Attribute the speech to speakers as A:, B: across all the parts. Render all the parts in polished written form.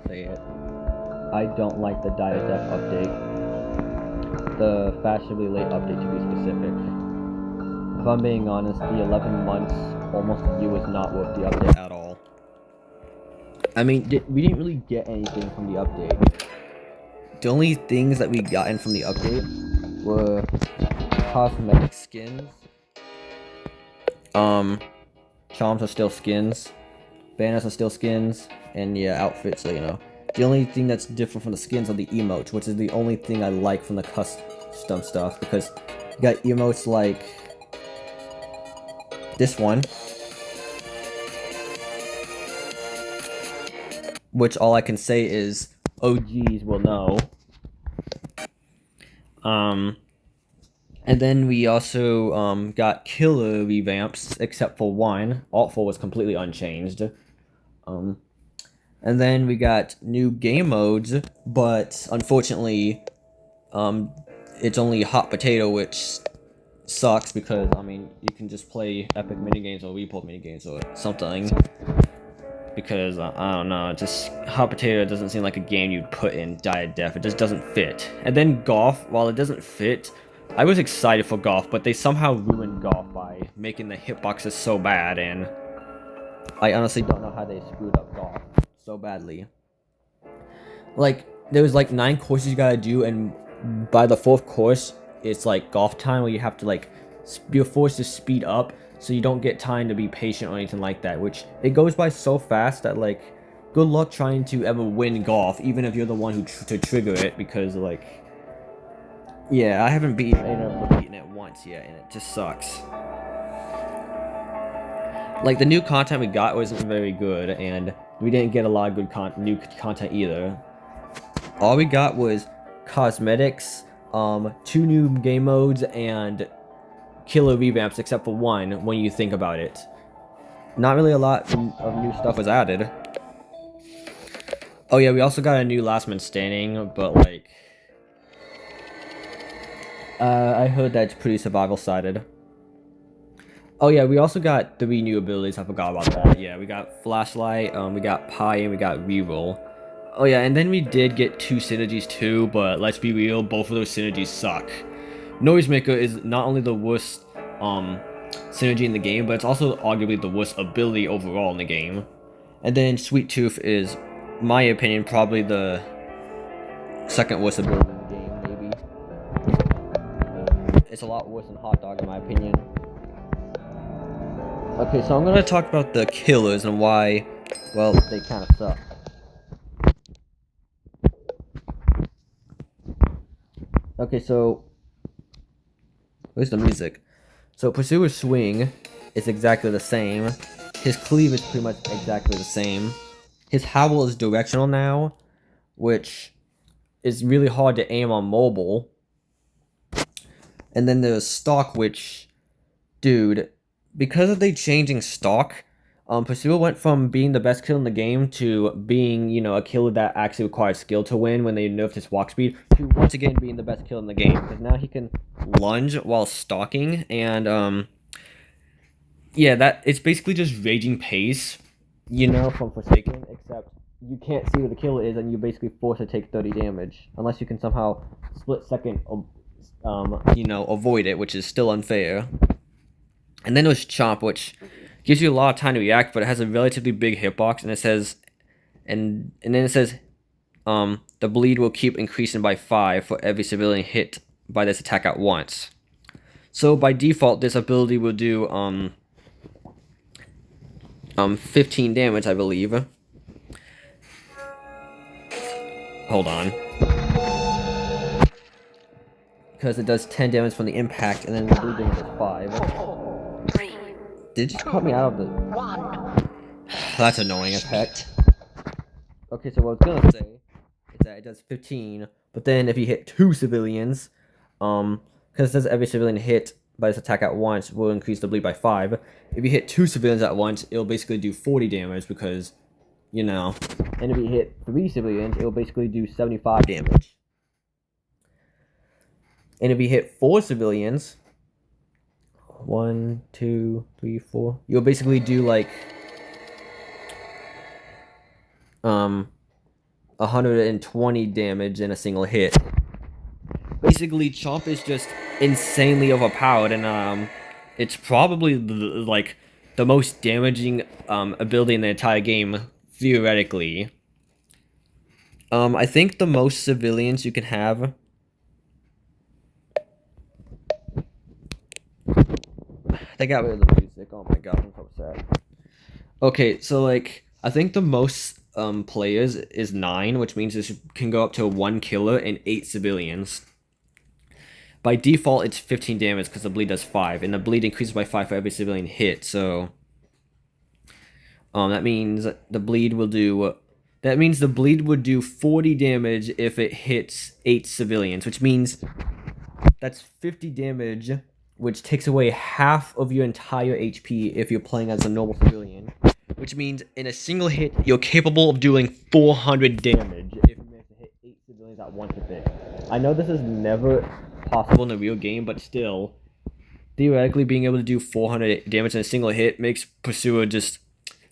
A: say it. I don't like the Diadef update. The fashionably late update to be specific. If I'm being honest, the 11 months, almost a year was not worth the update at all. I mean, we didn't really get anything from the update. The only things that we gotten from the update were cosmetic skins. Charms are still skins. Banners are still skins. And yeah, outfits, so you know. The only thing that's different from the skins are the emotes, which is the only thing I like from the custom stuff, because you got emotes like this one, which all I can say is OGs will know. And then we also got killer revamps, except for one. Alt 4 was completely unchanged. And then we got new game modes, but unfortunately, it's only hot potato, which sucks because, I mean, you can just play epic minigames or report minigames or something. Because, I don't know, just hot potato doesn't seem like a game you'd put in Diadef. It just doesn't fit. And then golf, while it doesn't fit, I was excited for golf, but they somehow ruined golf by making the hitboxes so bad, and I honestly don't know how they screwed up golf so badly. Like, there was like 9 courses you gotta do, and by the 4th course, it's like golf time where you have to like, you're forced to speed up, so you don't get time to be patient or anything like that, which it goes by so fast that like, good luck trying to ever win golf, even if you're the one who to trigger it, because like, yeah, I haven't beaten it once yet, and it just sucks. Like, the new content we got wasn't very good, and we didn't get a lot of good new content either. All we got was cosmetics, 2 new game modes, and killer revamps, except for one, when you think about it. Not really a lot of new stuff was added. Oh yeah, we also got a new Last Man Standing, but like, I heard that's pretty survival-sided. Oh yeah, we also got 3 new abilities, I forgot about that. Yeah, we got Flashlight, we got Pie, and we got Reroll. Oh yeah, and then we did get 2 synergies too, but let's be real, both of those synergies suck. Noisemaker is not only the worst synergy in the game, but it's also arguably the worst ability overall in the game. And then Sweet Tooth is, my opinion, probably the second worst ability in the game, maybe. It's a lot worse than Hot Dog in my opinion. Okay, so I'm gonna talk about the killers and why, well, they kind of suck. Okay, so where's the music? So Pursuer's swing is exactly the same. His cleave is pretty much exactly the same. His howl is directional now, which is really hard to aim on mobile. And then there's stock, which, dude, because of they changing stock, Pursuer went from being the best killer in the game to being, you know, a killer that actually requires skill to win when they nerfed his walk speed, to once again being the best killer in the game, because now he can lunge while stalking, and yeah, that it's basically just raging pace, you know, from Forsaken, except you can't see where the killer is, and you're basically forced to take 30 damage, unless you can somehow split second, you know, avoid it, which is still unfair. And then there's Chomp, which gives you a lot of time to react, but it has a relatively big hitbox, and it says, and then it says, the bleed will keep increasing by 5 for every civilian hit by this attack at once. So by default, this ability will do 15 damage, I believe. Hold on. Because it does 10 damage from the impact, and then the bleed damage is 5. Did you cut me out of the... That's annoying as heck. Okay, so what I was gonna say is that it does 15, but then if you hit 2 civilians, because it says every civilian hit by this attack at once will increase the bleed by 5. If you hit 2 civilians at once, it'll basically do 40 damage because, you know, and if you hit 3 civilians, it'll basically do 75 damage. And if you hit 4 civilians, 1, 2, 3, 4, you'll basically do like 120 damage in a single hit. Basically, Chomp is just insanely overpowered, and it's probably the most damaging ability in the entire game theoretically. I think the most civilians you can have. They got rid of the music. Oh my god, I'm so sad. Okay, so like I think the most players is 9, which means this can go up to 1 killer and 8 civilians. By default, it's 15 damage because the bleed does 5, and the bleed increases by 5 for every civilian hit. So that means the bleed will do. That means the bleed would do 40 damage if it hits 8 civilians, which means that's 50 damage, which takes away half of your entire HP if you're playing as a normal civilian. Which means in a single hit, you're capable of doing 400 damage if you manage to hit 8 civilians at once with it. I know this is never possible in a real game, but still, theoretically being able to do 400 damage in a single hit makes Pursuer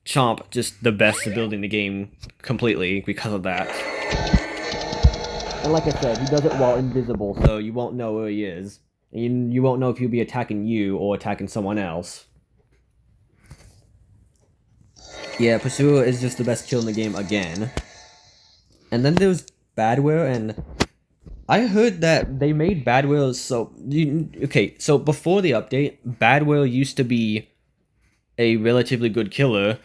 A: Chomp just the best ability in the game completely because of that. And like I said, he does it while invisible, so you won't know where he is. And you won't know if he'll be attacking you or attacking someone else. Yeah, Pursuer is just the best kill in the game again. And then there's Badware, and I heard that they made Badware so... Okay, so before the update, Badware used to be a relatively good killer.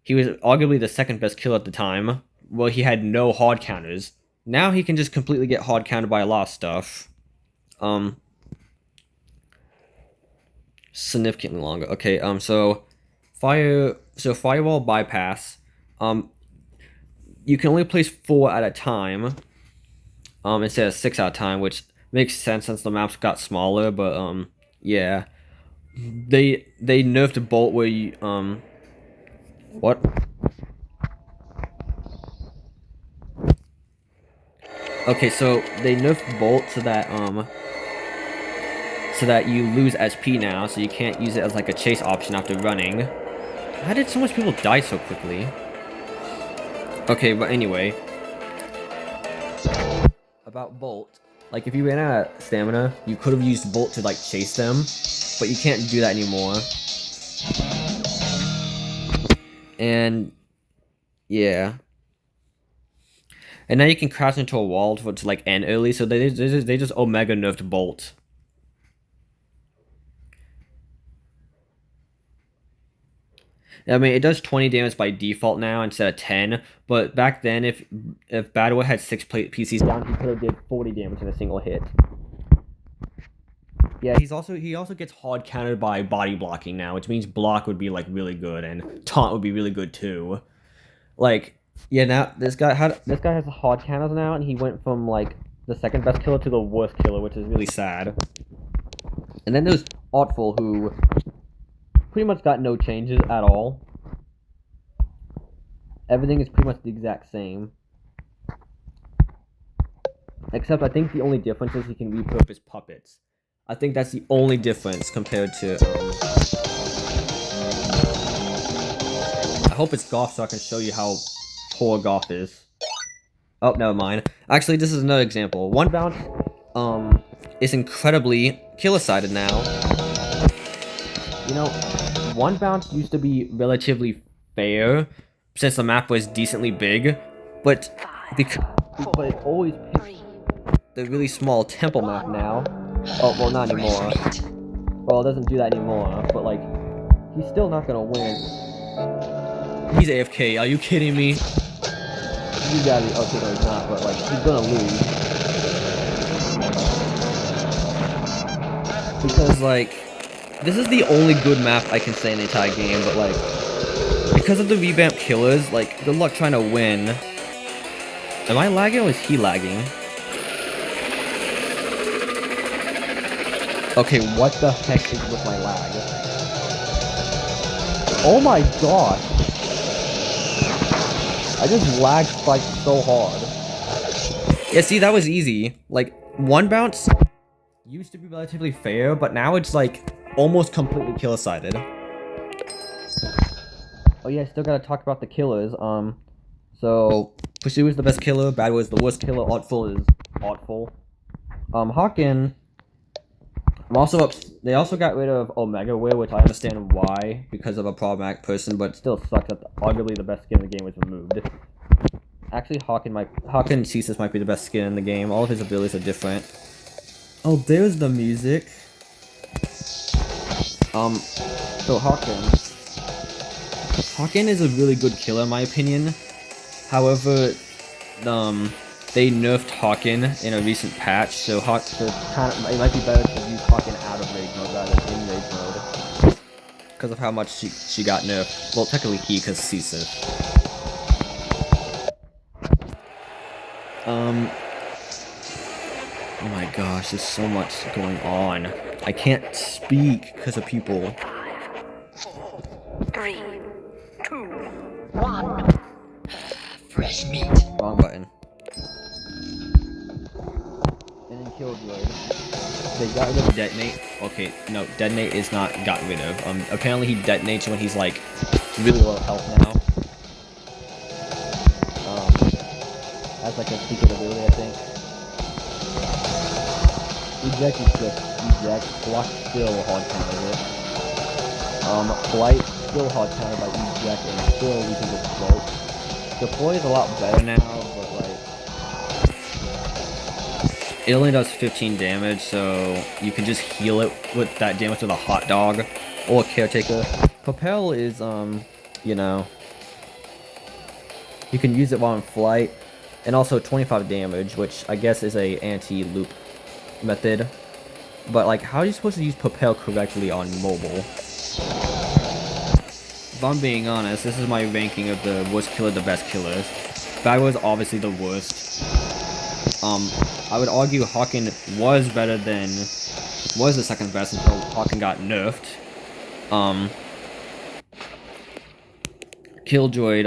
A: He was arguably the second best killer at the time. Well, he had no hard counters. Now he can just completely get hard countered by a lot of stuff. Significantly longer. Okay, so Firewall Bypass. You can only place 4 at a time. Instead of 6 at a time, which makes sense since the maps got smaller, but yeah. They nerfed Bolt where you what? Okay, so they nerfed Bolt so that you lose SP now, so you can't use it as like a chase option after running. How did so much people die so quickly? Okay, but anyway. About Bolt, like if you ran out of stamina, you could have used Bolt to like chase them, but you can't do that anymore. And yeah. And now you can crash into a wall to like end early, so they just Omega nerfed Bolt. I mean, it does 20 damage by default now instead of 10, but back then, if Badware had 6 PCs down, he could have did 40 damage in a single hit. Yeah, he also gets hard countered by body blocking now, which means block would be like really good, and taunt would be really good too. Like, yeah, now this guy has hard counters now, and he went from like the second best killer to the worst killer, which is really sad. And then there's Artful, who pretty much got no changes at all. Everything is pretty much the exact same. Except I think the only difference is he can repurpose puppets. I think that's the only difference compared to... I hope it's Goth so I can show you how poor Goth is. Oh, never mind. Actually, this is another example. One Bounce is incredibly killer-sided now. You know, One Bounce used to be relatively fair since the map was decently big, but it always picks the really small temple map now. Oh, well, not anymore. Well, it doesn't do that anymore, but like, he's still not gonna win. He's AFK, are you kidding me? You gotta be, okay, no, he's not, but like, he's gonna lose. Because like, this is the only good map I can say in the entire game, but like, because of the revamped killers, like, good luck trying to win. Am I lagging or is he lagging? Okay, what the heck is with my lag? Oh my god! I just lagged spiked so hard. Yeah, see, that was easy. Like, One Bounce used to be relatively fair, but now it's like almost completely killer-sided. Oh yeah, I still gotta talk about the killers. So Pursuer is the best killer, Bad Boy is the worst killer, Artful is awful. Hawken. I'm also they also got rid of Omega Will, which I understand why, because of a problematic person, but it still sucks that arguably the best skin in the game was removed. Actually, Hawken Ceases might be the best skin in the game. All of his abilities are different. Oh, there's the music. So Hawken is a really good killer in my opinion. However, they nerfed Hawken in a recent patch, so it might be better to use Hawken out of rage mode rather than in rage mode. Because of how much she got nerfed. Well, technically he, because Ceases. Oh my gosh, there's so much going on. I can't speak because of people.
B: 3, 2, 1. Fresh meat.
A: Wrong button. And then Killjoy. They got rid of Detonate. Okay, no, Detonate is not got rid of. Apparently he detonates when he's like really low health now. That's like a secret ability, I think. Eject is just eject. Block still hard counter it. Flight still hard counter by eject, and still we can just float. Deploy is a lot better now, but like it only does 15 damage, so you can just heal it with that damage with a hot dog or a caretaker. Propel is you know, you can use it while in flight, and also 25 damage, which I guess is a anti-loop method. But like, how are you supposed to use Propel correctly on mobile? If I'm being honest, this is my ranking of the worst killer, the best killers. Bad Boy is obviously the worst. I would argue Hawken was the second best until Hawken got nerfed. Killjoy,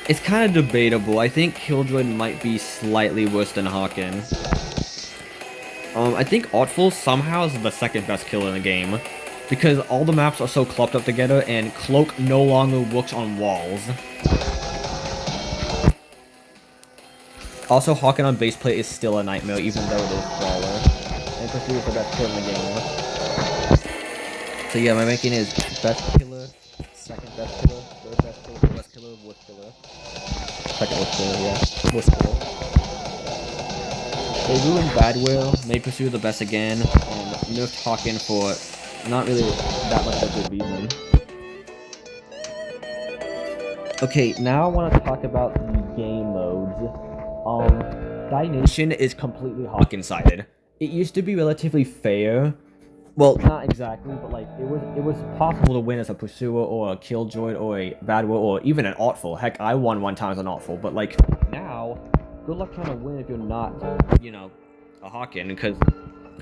A: it's kind of debatable. I think Killjoy might be slightly worse than Hawken. I think Artful somehow is the second best killer in the game, because all the maps are so clumped up together, and Cloak no longer works on walls. Also, Hawken on base plate is still a nightmare, even though it is Brawler. And Pursuit is the best killer in the game. So yeah, my ranking is best killer, second best killer, third best killer, best killer, worst killer. Second worst killer, yeah. Worst killer. They ruined Badwell, made Pursuit the best again, and nerfed Hawken for not really that much of a good reason. Okay, now I want to talk about the game modes. Nation is completely Hawken-sided. It used to be relatively fair. Well, not exactly, but like it was possible to win as a Pursuer or a Killjoy or a Badwell or even an Artful. Heck, I won one time as an Artful, but like now, good luck trying to win if you're not, you know, a Hawken, because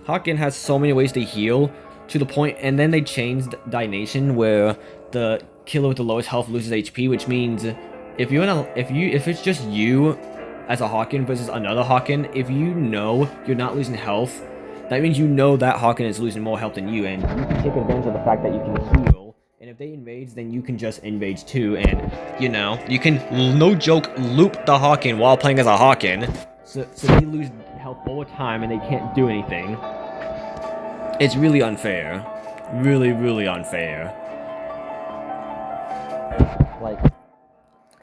A: Hawken has so many ways to heal to the point, and then they changed Nation where the killer with the lowest health loses HP, which means if it's just you as a Hawken versus another Hawken, if you know you're not losing health, that means you know that Hawken is losing more health than you, and you can take advantage of the fact that you can heal. And if they invade, then you can just invade too, and you know, you can, no joke, loop the Hawken while playing as a Hawken. So they lose health all the time and they can't do anything. It's really unfair. Really, really unfair. Like,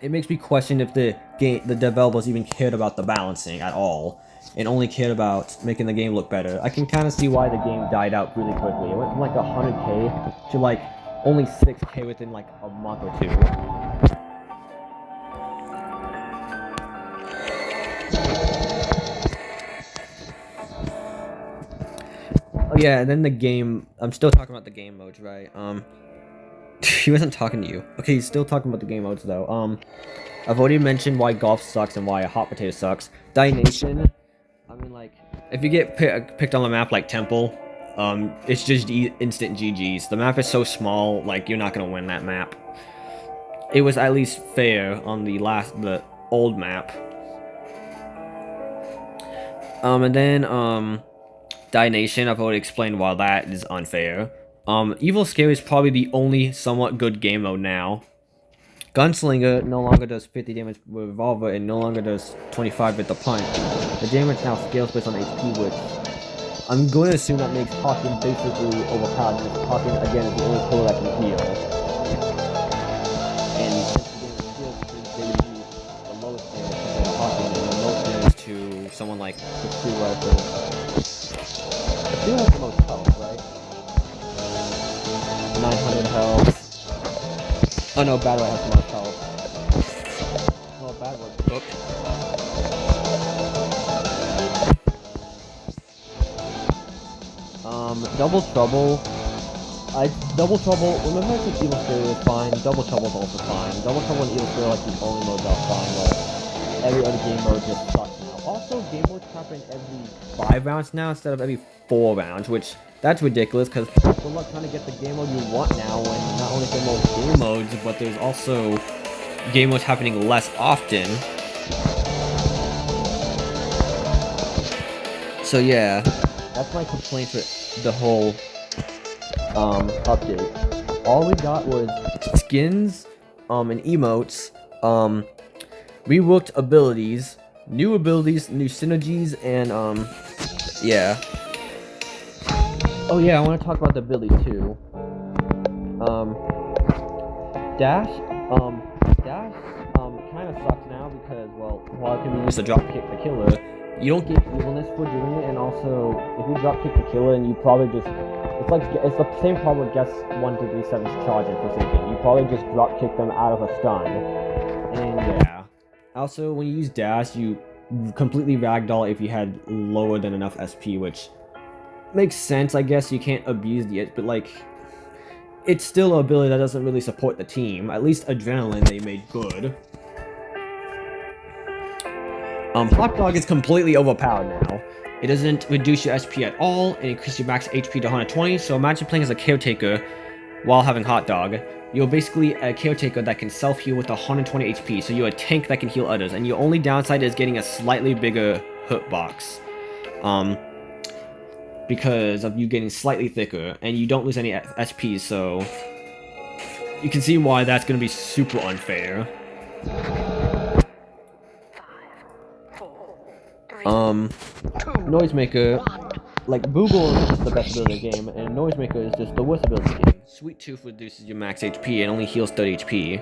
A: it makes me question if the developers even cared about the balancing at all, and only cared about making the game look better. I can kind of see why the game died out really quickly. It went from like 100k to like only 6k within like a month or two. Oh yeah, and then the game, I'm still talking about the game modes, right? He wasn't talking to you. Okay, he's still talking about the game modes though. I've already mentioned why golf sucks and why a hot potato sucks. Nation, I mean, like, if you get picked on a map like Temple, it's just instant GG's. The map is so small, like, you're not gonna win that map. It was at least fair on the old map. And then, Nation, I've already explained why that is unfair. Evil Scare is probably the only somewhat good game mode now. Gunslinger no longer does 50 damage with revolver and no longer does 25 with the punch. The damage now scales based on HP, which I'm going to assume that makes Hawking basically overpowered, because Hawking again is the only killer that can heal. And since the game scales, they would use the lowest damage compared to Hawking, and the most damage to someone like Pursuit Rifle. Pursuit has the most health, right? 900 health. Oh no, Bad Boy has the most health. Well, Bad Boy's cooked. Double Trouble. Double Trouble, remember I said Evil Spirit is fine? Double Trouble's also fine. Double Trouble and Evil Spirit are like the only modes that are fine, like every other game mode just sucks now. Also, game modes happen every 5 rounds now instead of every 4 rounds, which that's ridiculous, because good luck trying to get the game mode you want now when not only there are more game modes, but there's also game modes happening less often. So yeah, that's my complaint with the whole update. All we got was skins, and emotes, reworked abilities, new synergies, and yeah. Oh yeah, I want to talk about the abilities too. Dash kind of sucks now because, well, while it can be used to drop kick the killer, you don't get evilness for doing it, and also, if you drop kick the killer and you probably just, it's the same problem with Guess 1-3-7's charging for something. You probably just drop kick them out of a stun. And yeah. Also, when you use dash, you completely ragdoll if you had lower than enough SP, which makes sense, I guess. You can't abuse it, but like, it's still an ability that doesn't really support the team. At least Adrenaline they made good. Hot Dog is completely overpowered now. It doesn't reduce your SP at all, and increase your max HP to 120, so imagine playing as a Caretaker while having Hot Dog. You're basically a Caretaker that can self-heal with 120 HP, so you're a tank that can heal others, and your only downside is getting a slightly bigger hitbox. Because of you getting slightly thicker, and you don't lose any SP, so you can see why that's going to be super unfair. Noisemaker, like, Boogle is just the best ability in the game, and Noisemaker is just the worst ability in the game. Sweet Tooth reduces your max HP and only heals 30 HP.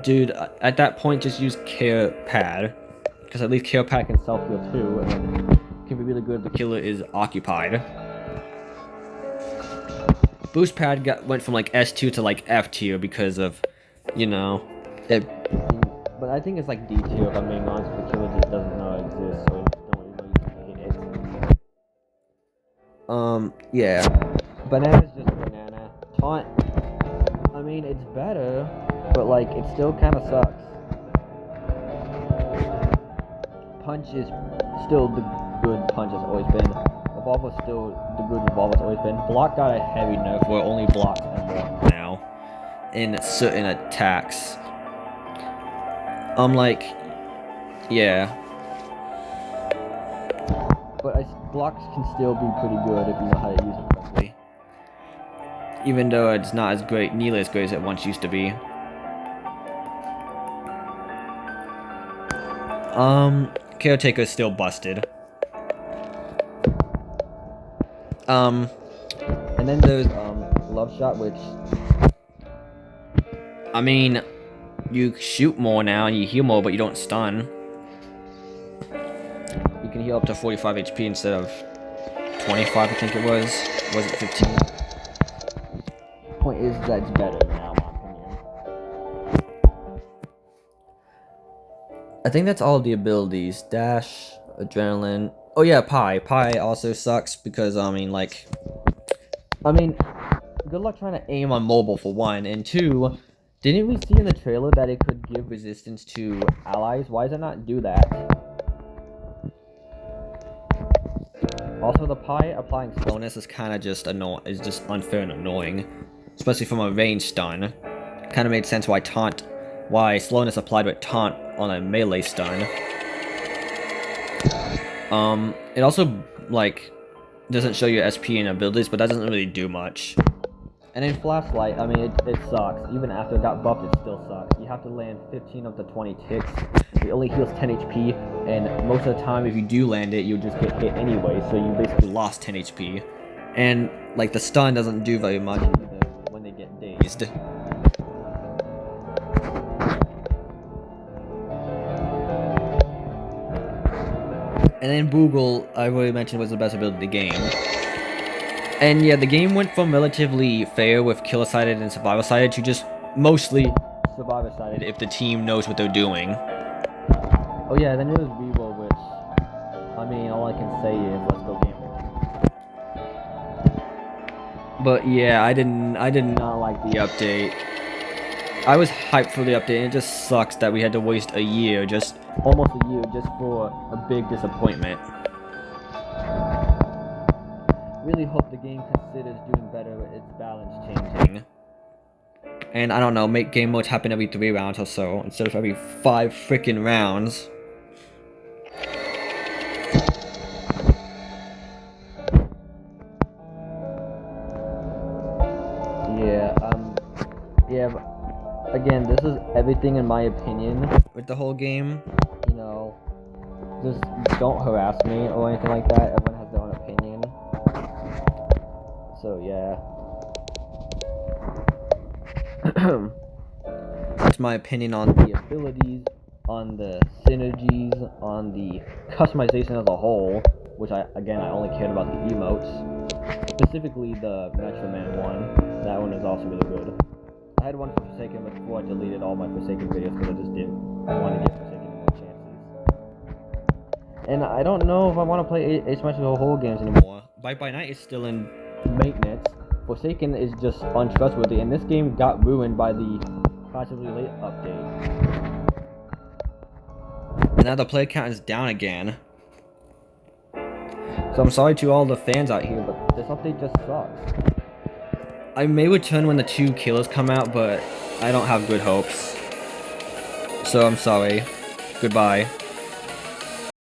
A: Dude, at that point, just use Care Pad, because at least Care Pad can self-heal too, and can be really good if the killer is occupied. Boost Pad went from like S2 to like F tier because of, you know, it. But I think it's like D tier if I'm being honest. The killer just doesn't know it exists, so don't really know you can hit it. Yeah. Banana's just banana. Taunt, I mean, it's better, but like, it still kind of sucks. Punch is still the good punch has always been. Revolver's still the good revolver's always been. Block got a heavy nerf where it only blocks M1 now in certain attacks. Like, yeah. But blocks can still be pretty good if you know how to use it correctly. Even though it's not as great, nearly as great as it once used to be. Caretaker is still busted. And then there's, Love Shot, which, I mean, you shoot more now and you heal more, but you don't stun. You can heal up to 45 HP instead of 25, I think it was. Was it 15? Point is that it's better now, in my opinion. I think that's all of the abilities. Dash, Adrenaline. Oh yeah, Pi. Pi also sucks because, I mean, good luck trying to aim on mobile for one, and two, didn't we see in the trailer that it could give resistance to allies? Why does it not do that? Also, the Pi applying slowness is kind of just unfair and annoying, especially from a range stun. Kind of made sense why slowness applied with taunt on a melee stun. It also, like, doesn't show your SP and abilities, but that doesn't really do much. And then Flashlight, I mean, it sucks. Even after it got buffed, it still sucks. You have to land 15 of the 20 ticks. It only heals 10 HP, and most of the time, if you do land it, you'll just get hit anyway, so you basically lost 10 HP. And, like, the stun doesn't do very much either when they get dazed. And then Boogle, I already mentioned, was the best ability of the game. And yeah, the game went from relatively fair with killer-sided and survivor-sided to just mostly survivor-sided if the team knows what they're doing. Oh yeah, then there was Reroll, which, I mean, all I can say is, let's go game on. But yeah, I did not like the update. I was hyped for the update, and it just sucks that we had to waste a year, almost a year, just for a big disappointment. Really hope the game considers doing better with its balance changing. And I don't know, make game modes happen every 3 rounds or so, instead of every 5 freaking rounds. Yeah, but again, this is everything in my opinion with the whole game. You know, just don't harass me or anything like that. Everyone has their own opinion. So yeah. That's my opinion on the abilities, on the synergies, on the customization as a whole, which I only cared about the emotes. Specifically the Metro Man one. That one is also really good. I had one for Forsaken, but before I deleted all my Forsaken videos because I just didn't want to give Forsaken more chances. And I don't know if I want to play Ace Match the whole games anymore. Bite by Night is still in maintenance. Forsaken is just untrustworthy, and this game got ruined by the Fashionably late update. And now the play count is down again. So I'm sorry to all the fans out here, but this update just sucks. I may return when the 2 killers come out, but I don't have good hopes. So I'm sorry. Goodbye.